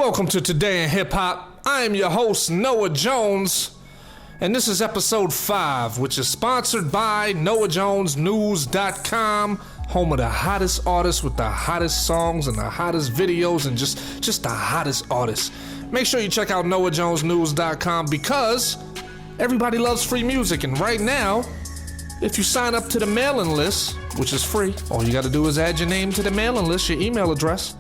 Welcome to Today in Hip Hop. I am your host, Noah Jones, and this is episode 5, which is sponsored by NoahJonesNews.com, home of the hottest artists with the hottest songs and the hottest videos and just the hottest artists. Make sure you check out NoahJonesNews.com because everybody loves free music, and right now, if you sign up to the mailing list, which is free, all you got to do is add your name to the mailing list, your email address,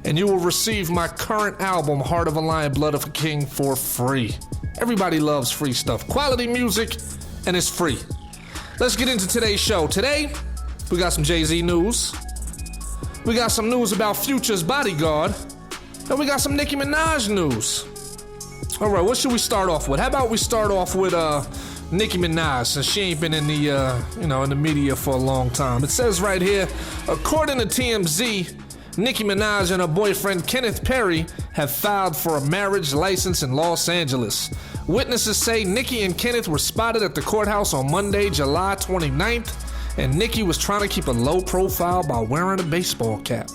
and you will receive my current album, Heart of a Lion, Blood of a King, for free. Everybody loves free stuff. Quality music, and it's free. Let's get into today's show. Today, we got some Jay-Z news. We got some news about Future's Bodyguard. And we got some Nicki Minaj news. All right, what should we start off with? How about we start off with Nicki Minaj, since she ain't been in the in the media for a long time. It says right here, according to TMZ, Nicki Minaj and her boyfriend Kenneth Perry have filed for a marriage license in Los Angeles. Witnesses say Nicki and Kenneth were spotted at the courthouse on Monday, July 29th, and Nicki was trying to keep a low profile by wearing a baseball cap.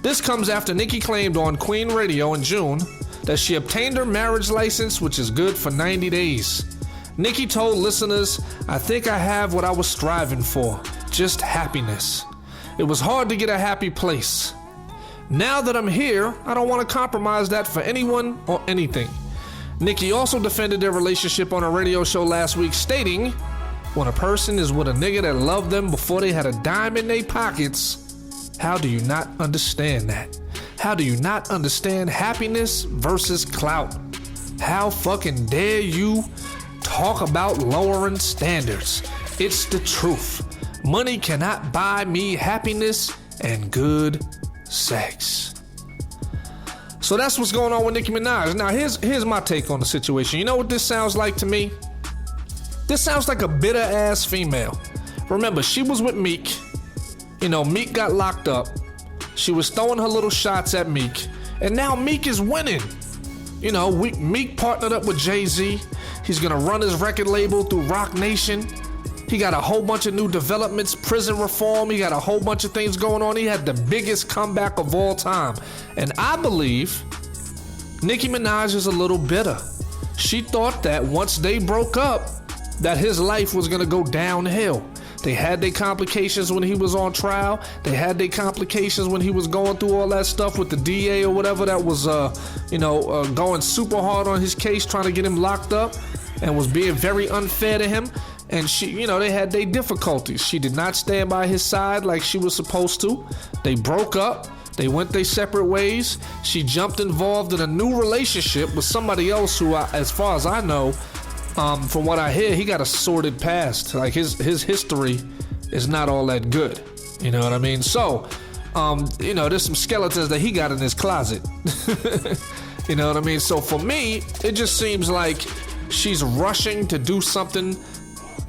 This comes after Nicki claimed on Queen Radio in June that she obtained her marriage license, which is good for 90 days. Nicki told listeners, "I think I have what I was striving for, just happiness. It was hard to get a happy place. Now that I'm here, I don't want to compromise that for anyone or anything." Nicki also defended their relationship on a radio show last week, stating, "When a person is with a nigga that loved them before they had a dime in their pockets, how do you not understand that? How do you not understand happiness versus clout? How fucking dare you talk about lowering standards? It's the truth. Money cannot buy me happiness and good sex." So that's what's going on with Nicki Minaj. Now here's my take on the situation. You know what this sounds like to me? This sounds like a bitter ass female. Remember, she was with Meek. Meek got locked up. She was throwing her little shots at Meek, and now Meek is winning. Meek partnered up with Jay-Z. He's gonna run his record label through Rock Nation. He got a whole bunch of new developments, prison reform. He got a whole bunch of things going on. He had the biggest comeback of all time. And I believe Nicki Minaj is a little bitter. She thought that once they broke up, that his life was gonna go downhill. They had their complications when he was on trial. They had their complications when he was going through all that stuff with the DA or whatever that was, going super hard on his case, trying to get him locked up and was being very unfair to him. And they had their difficulties. She did not stand by his side like she was supposed to. They broke up. They went their separate ways. She jumped involved in a new relationship with somebody else who, as far as I know, from what I hear, he got a sordid past. Like his history is not all that good. You know what I mean? So, there's some skeletons that he got in his closet. You know what I mean? So for me, it just seems like she's rushing to do something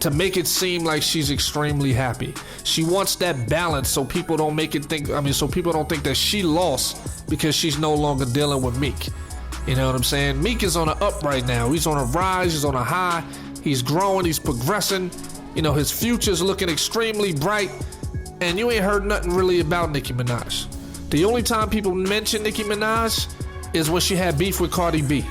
to make it seem like she's extremely happy. She wants that balance so people don't so people don't think that she lost because she's no longer dealing with Meek. You know what I'm saying? Meek is on an up right now. He's on a rise, he's on a high, he's growing, he's progressing. His future's looking extremely bright, and you ain't heard nothing really about Nicki Minaj. The only time people mention Nicki Minaj is when she had beef with Cardi B.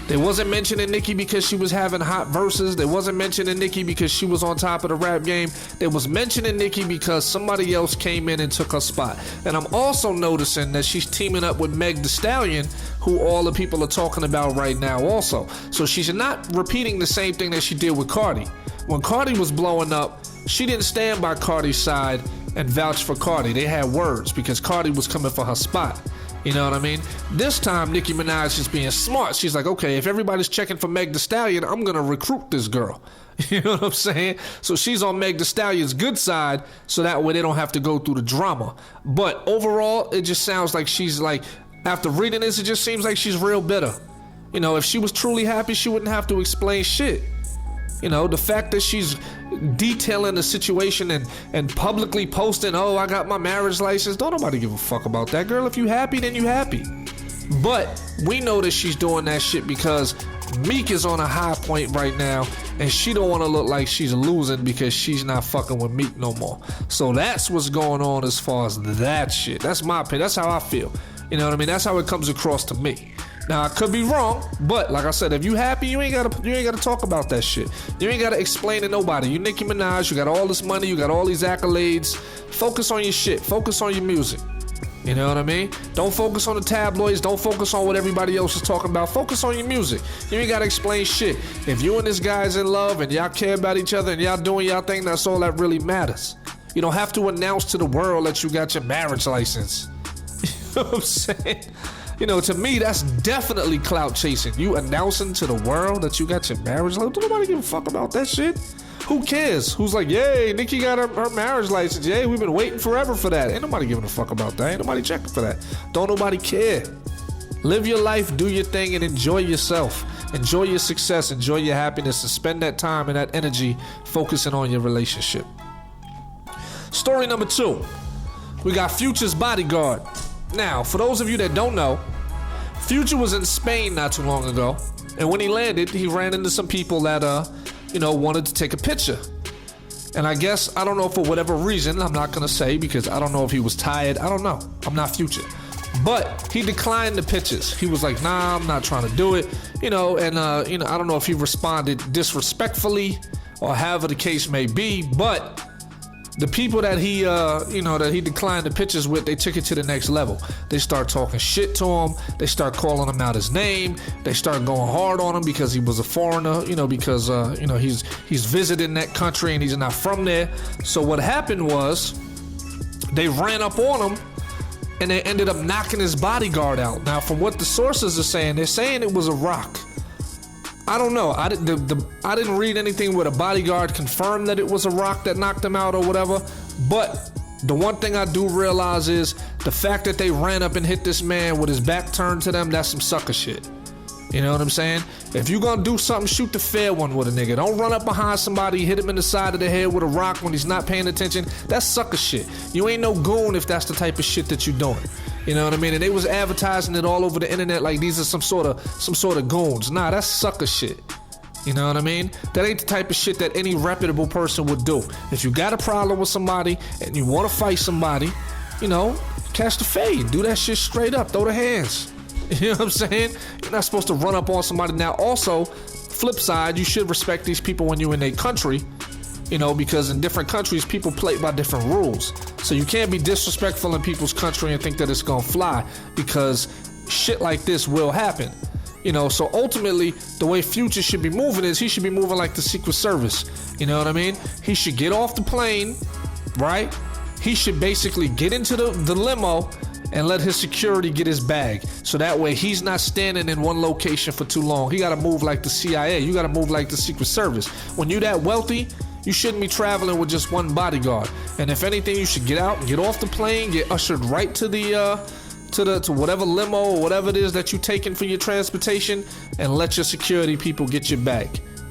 They wasn't mentioning Nicki because she was having hot verses. They wasn't mentioning Nicki because she was on top of the rap game. They was mentioning Nicki because somebody else came in and took her spot. And I'm also noticing that she's teaming up with Meg Thee Stallion, who all the people are talking about right now also. So she's not repeating the same thing that she did with Cardi. When Cardi was blowing up, she didn't stand by Cardi's side and vouch for Cardi. They had words because Cardi was coming for her spot. You know what I mean? This time, Nicki Minaj is being smart. She's like, okay, if everybody's checking for Meg Thee Stallion, I'm going to recruit this girl. You know what I'm saying? So she's on Meg Thee Stallion's good side, so that way they don't have to go through the drama. But overall, it just sounds like she's like, after reading this, it just seems like she's real bitter. If she was truly happy, she wouldn't have to explain shit. The fact that she's detailing the situation and publicly posting, "Oh, I got my marriage license." Don't nobody give a fuck about that, girl. If you happy, then you happy. But we know that she's doing that shit because Meek is on a high point right now, and she don't want to look like she's losing because she's not fucking with Meek no more. So that's what's going on as far as that shit. That's my opinion. That's how I feel. You know what I mean? That's how it comes across to me. Now I could be wrong, but like I said, if you happy, you ain't gotta talk about that shit. You ain't gotta explain to nobody. You Nicki Minaj, you got all this money, you got all these accolades. Focus on your shit. Focus on your music. You know what I mean? Don't focus on the tabloids. Don't focus on what everybody else is talking about. Focus on your music. You ain't gotta explain shit. If you and this guy's in love and y'all care about each other and y'all doing y'all thing, that's all that really matters. You don't have to announce to the world that you got your marriage license. You know what I'm saying? You know, to me, that's definitely clout chasing. You announcing to the world that you got your marriage license. Don't nobody give a fuck about that shit. Who cares? Who's like, yay, Nicki got her marriage license. Yay, we've been waiting forever for that. Ain't nobody giving a fuck about that. Ain't nobody checking for that. Don't nobody care. Live your life, do your thing, and enjoy yourself. Enjoy your success, enjoy your happiness, and spend that time and that energy focusing on your relationship. Story number 2. We got Future's Bodyguard. Now, for those of you that don't know, Future was in Spain not too long ago, and when he landed, he ran into some people that, wanted to take a picture. And I guess, I don't know, for whatever reason, I'm not gonna say because I don't know if he was tired. I don't know. I'm not Future. But he declined the pictures. He was like, nah, I'm not trying to do it. I don't know if he responded disrespectfully or however the case may be, but the people that he declined the pictures with, they took it to the next level. They start talking shit to him. They start calling him out his name. They start going hard on him because he was a foreigner, because he's visiting that country and he's not from there. So what happened was they ran up on him and they ended up knocking his bodyguard out. Now, from what the sources are saying, they're saying it was a rock. I don't know. I didn't read anything where the bodyguard confirmed that it was a rock that knocked him out or whatever. But the one thing I do realize is the fact that they ran up and hit this man with his back turned to them, that's some sucker shit. You know what I'm saying? If you gonna do something, shoot the fair one with a nigga. Don't run up behind somebody, hit him in the side of the head with a rock when he's not paying attention. That's sucker shit. You ain't no goon if that's the type of shit that you doing. You know what I mean? And they was advertising it all over the internet like these are some sort of goons. Nah, that's sucker shit. You know what I mean? That ain't the type of shit that any reputable person would do. If you got a problem with somebody and you want to fight somebody, catch the fade. Do that shit straight up. Throw the hands. You know what I'm saying? You're not supposed to run up on somebody. Now, also, flip side, you should respect these people when you're in their country, because in different countries, people play by different rules. So you can't be disrespectful in people's country and think that it's gonna fly, because shit like this will happen. So ultimately, the way Future should be moving is he should be moving like the Secret Service. You know what I mean? He should get off the plane, right? He should basically get into the limo and let his security get his bag. So that way he's not standing in one location for too long. He gotta move like the CIA. You gotta move like the Secret Service. When you that wealthy, you shouldn't be traveling with just one bodyguard. And if anything, you should get out and get off the plane, get ushered right to to whatever limo or whatever it is that you're taking for your transportation, and let your security people get your bag.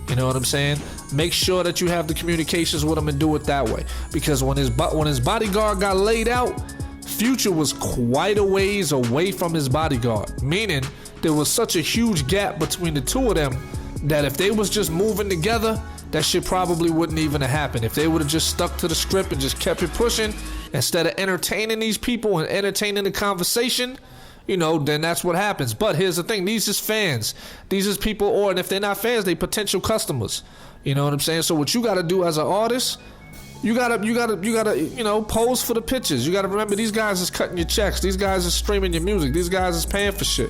You know what I'm saying? Make sure that you have the communications with him and do it that way. Because when his bodyguard got laid out, Future was quite a ways away from his bodyguard, meaning there was such a huge gap between the two of them that if they was just moving together, that shit probably wouldn't even have happened. If they would have just stuck to the script and just kept it pushing instead of entertaining these people and entertaining the conversation, then that's what happens. But here's the thing, these is fans. These is people, and if they're not fans, they potential customers. You know what I'm saying? So what you gotta do as an artist, you gotta, pose for the pictures. You gotta remember, these guys is cutting your checks. These guys is streaming your music. These guys is paying for shit.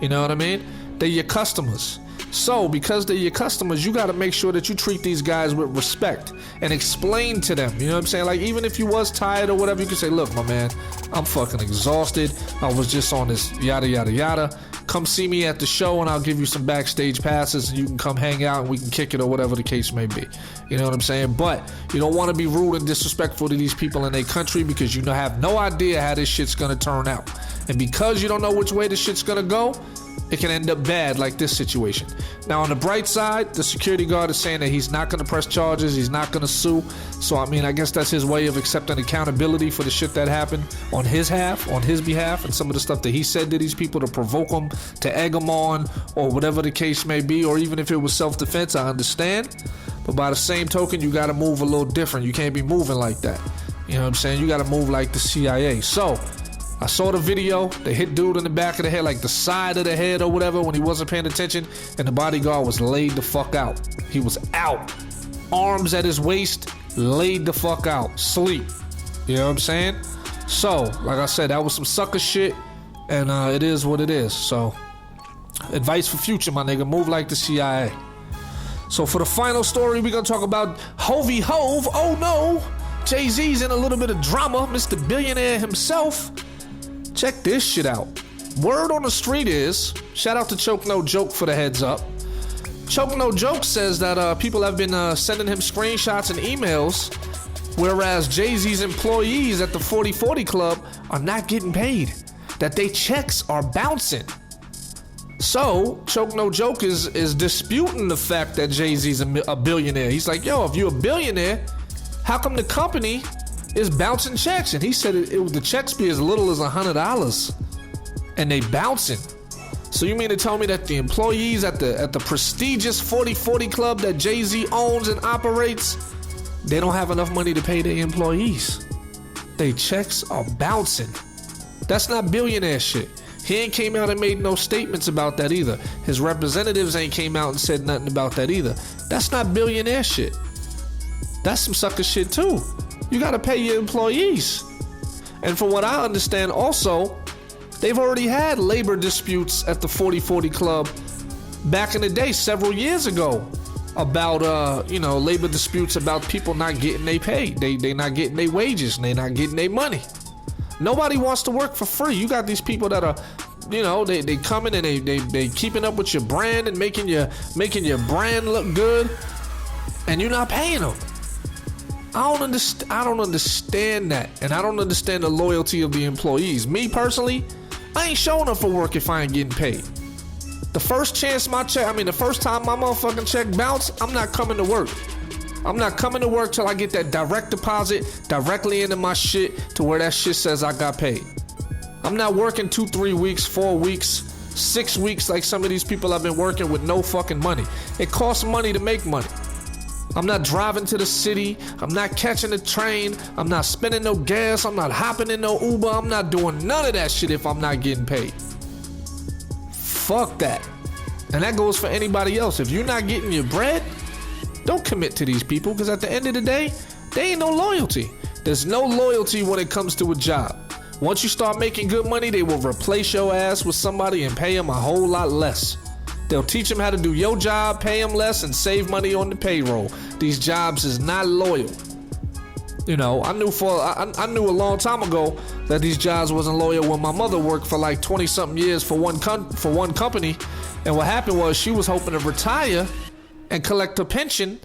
You know what I mean? They're your customers. So because they're your customers, you gotta make sure that you treat these guys with respect and explain to them. You know what I'm saying? Like, even if you was tired or whatever, you can say, look, my man, I'm fucking exhausted. I was just on this yada, yada, yada. Come see me at the show and I'll give you some backstage passes and you can come hang out and we can kick it or whatever the case may be. You know what I'm saying? But you don't want to be rude and disrespectful to these people in their country, because you have no idea how this shit's gonna turn out. And because you don't know which way this shit's gonna go, it can end up bad, like this situation. Now, on the bright side, the security guard is saying that he's not going to press charges, he's not going to sue. So, I guess that's his way of accepting accountability for the shit that happened on his behalf, and some of the stuff that he said to these people to provoke them, to egg them on, or whatever the case may be, or even if it was self-defense, I understand. But by the same token, you got to move a little different. You can't be moving like that. You know what I'm saying? You got to move like the CIA. So, I saw the video. They hit dude in the back of the head, like the side of the head or whatever, when he wasn't paying attention, and the bodyguard was laid the fuck out. He was out. Arms at his waist, laid the fuck out. Sleep. You know what I'm saying? So, like I said, that was some sucker shit, and it is what it is. So, advice for future, my nigga. Move like the CIA. So for the final story, we're gonna talk about Hovey Hove. Oh no, Jay-Z's in a little bit of drama, Mr. Billionaire himself. Check this shit out. Word on the street is, shout out to Choke No Joke for the heads up. Choke No Joke says that people have been sending him screenshots and emails, whereas Jay-Z's employees at the 40/40 Club are not getting paid, that they checks are bouncing. So, Choke No Joke is disputing the fact that Jay-Z's a billionaire. He's like, yo, if you're a billionaire, how come the company is bouncing checks? And he said the checks be as little as $100, and they bouncing. So you mean to tell me that the employees at the prestigious 40/40 Club that Jay-Z owns and operates, they don't have enough money to pay their employees? They checks are bouncing. That's not billionaire shit. He ain't came out and made no statements about that either. His representatives ain't came out and said nothing about that either. That's not billionaire shit. That's some sucker shit too. You gotta pay your employees. And from what I understand also, they've already had labor disputes at the 40/40 Club back in the day, several years ago, about labor disputes about people not getting their pay. They not getting their wages and they not getting their money. Nobody wants to work for free. You got these people that are, they coming and they keeping up with your brand and making your brand look good, and you're not paying them. I don't understand that, and I don't understand the loyalty of the employees. Me personally, I ain't showing up for work if I ain't getting paid. The first time my motherfucking check bounce, I'm not coming to work. I'm not coming to work till I get that direct deposit directly into my shit to where that shit says I got paid. I'm not working 2, 3 weeks, 4 weeks, 6 weeks like some of these people have been working with no fucking money. It costs money to make money. I'm not driving to the city. I'm not catching a train. I'm not spending no gas. I'm not hopping in no Uber. I'm not doing none of that shit if I'm not getting paid. Fuck that. And that goes for anybody else. If you're not getting your bread, don't commit to these people, because at the end of the day, there ain't no loyalty. There's no loyalty when it comes to a job. Once you start making good money, they will replace your ass with somebody and pay them a whole lot less. They'll teach them how to do your job, pay them less, and save money on the payroll. These jobs is not loyal. I knew a long time ago that these jobs wasn't loyal when my mother worked for like 20-something years for one company. And what happened was she was hoping to retire and collect a pension,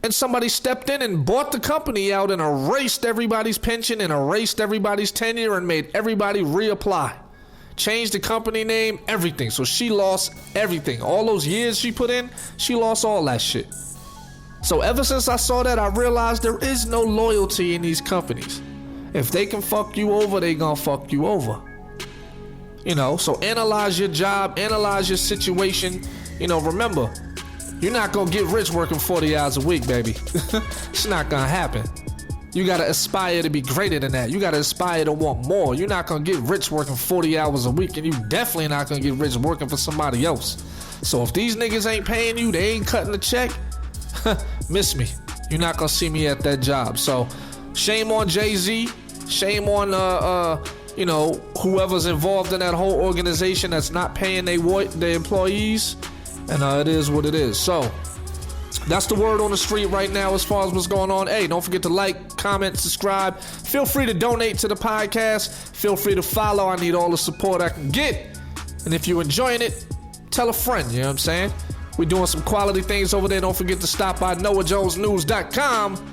and somebody stepped in and bought the company out and erased everybody's pension and erased everybody's tenure and made everybody reapply. Changed the company name, everything. So she lost everything. All those years she put in, she lost all that shit. So ever since I saw that, I realized there is no loyalty in these companies. If they can fuck you over, they gonna fuck you over. So analyze your job, analyze your situation. Remember, you're not gonna get rich working 40 hours a week, baby. It's not gonna happen. You gotta aspire to be greater than that. You gotta aspire to want more. You're not gonna get rich working 40 hours a week, and you definitely not gonna get rich working for somebody else. So if these niggas ain't paying you, they ain't cutting the check, miss me. You're not gonna see me at that job. So shame on Jay-Z. Shame on whoever's involved in that whole organization that's not paying their employees. And it is what it is. So that's the word on the street right now as far as what's going on. Hey, don't forget to like, comment, subscribe. Feel free to donate to the podcast. Feel free to follow. I need all the support I can get. And if you're enjoying it, tell a friend. You know what I'm saying? We're doing some quality things over there. Don't forget to stop by NoahJonesNews.com.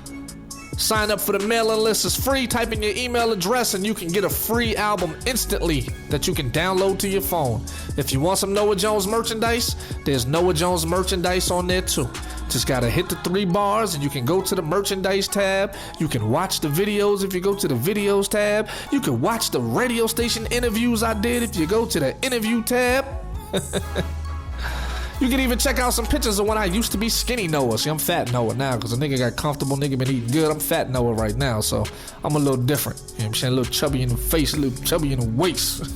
Sign up for the mailing list. It's free. Type in your email address and you can get a free album instantly that you can download to your phone. If you want some Noah Jones merchandise, there's Noah Jones merchandise on there too. Just gotta hit the 3 bars and you can go to the merchandise tab. You can watch the videos if you go to the videos tab. You can watch the radio station interviews I did if you go to the interview tab. You can even check out some pictures of when I used to be skinny Noah. See, I'm fat Noah now because a nigga got comfortable, nigga been eating good. I'm fat Noah right now, so I'm a little different. You know what I'm saying? A little chubby in the face, a little chubby in the waist.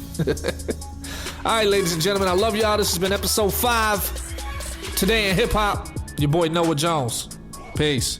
All right, ladies and gentlemen, I love y'all. This has been episode 5. Today in hip hop, your boy Noah Jones. Peace.